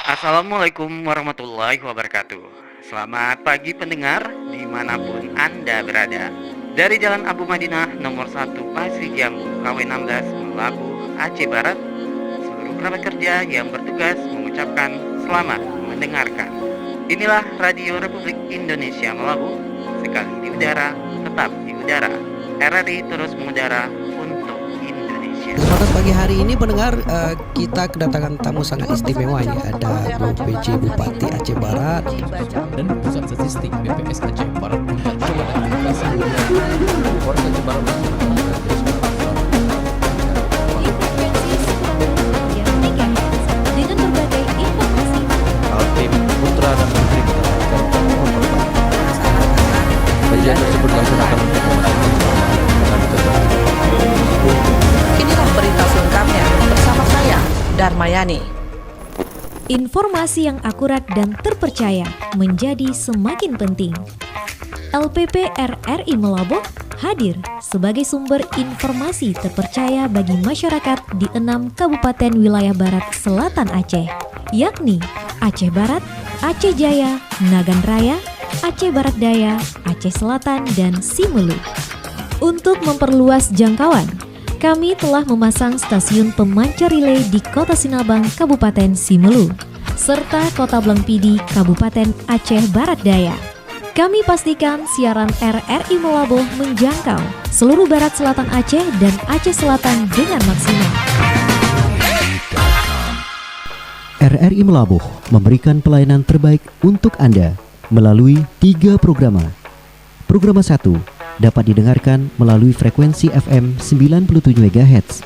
Assalamualaikum warahmatullahi wabarakatuh. Selamat pagi pendengar dimanapun Anda berada. Dari Jalan Abu Madinah nomor 1 Pasir Jambu KW 16 Melabuh Aceh Barat, seluruh kerabat kerja yang bertugas mengucapkan selamat mendengarkan. Inilah Radio Republik Indonesia Melabuh, sekali di udara, tetap di udara. RRI terus mengudara untuk Indonesia. Kesempatan pagi hari ini pendengar, kita kedatangan tamu sangat istimewa ini. Ada Bu PJ Bupati Aceh Barat dan Pusat Statistik BPS Aceh Barat coba dan aplikasi Polres Aceh Barat dengan berbagai informasi. Altim Putra dan Menteri mendapatkan kajian tersebut dilaksanakan untuk Inilah berita selengkapnya bersama saya, Darmayani. Informasi yang akurat dan terpercaya menjadi semakin penting. LPP RRI Melabuh hadir sebagai sumber informasi terpercaya bagi masyarakat di 6 kabupaten wilayah barat selatan Aceh, yakni Aceh Barat, Aceh Jaya, Nagan Raya, Aceh Barat Daya, Aceh Selatan, dan Simelu. Untuk memperluas jangkauan, kami telah memasang stasiun pemancar relay di Kota Sinabang, Kabupaten Simelu, serta Kota Blangpidi, Kabupaten Aceh Barat Daya. Kami pastikan siaran RRI Melabuh menjangkau seluruh barat selatan Aceh dan Aceh Selatan dengan maksimal. RRI Melabuh memberikan pelayanan terbaik untuk Anda melalui 3 programa. Programa 1 dapat didengarkan melalui frekuensi FM 97 MHz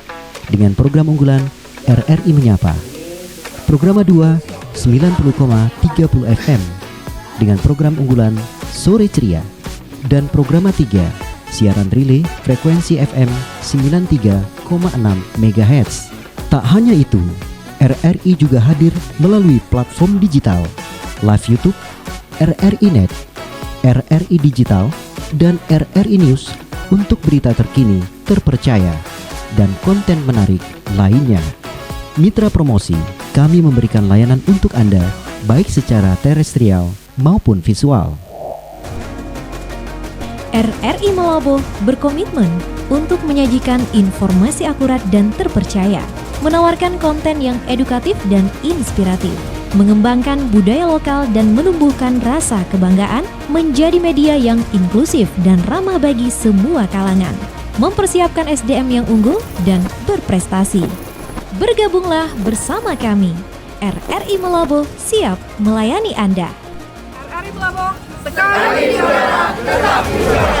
dengan program unggulan RRI Menyapa. Programa 2 90,30 FM dengan program unggulan Sore Ceria. Dan programa 3 siaran relay frekuensi FM 93,6 MHz. Tak hanya itu, RRI juga hadir melalui platform digital live YouTube, RRI Net, RRI Digital, dan RRI News untuk berita terkini, terpercaya, dan konten menarik lainnya. Mitra promosi, kami memberikan layanan untuk Anda baik secara terestrial maupun visual. RRI Melabuh berkomitmen untuk menyajikan informasi akurat dan terpercaya, menawarkan konten yang edukatif dan inspiratif, mengembangkan budaya lokal dan menumbuhkan rasa kebanggaan, menjadi media yang inklusif dan ramah bagi semua kalangan, mempersiapkan SDM yang unggul dan berprestasi. Bergabunglah bersama kami. RRI Melabuh siap melayani Anda. RRI Melabuh sekali di udara, tetap di udara.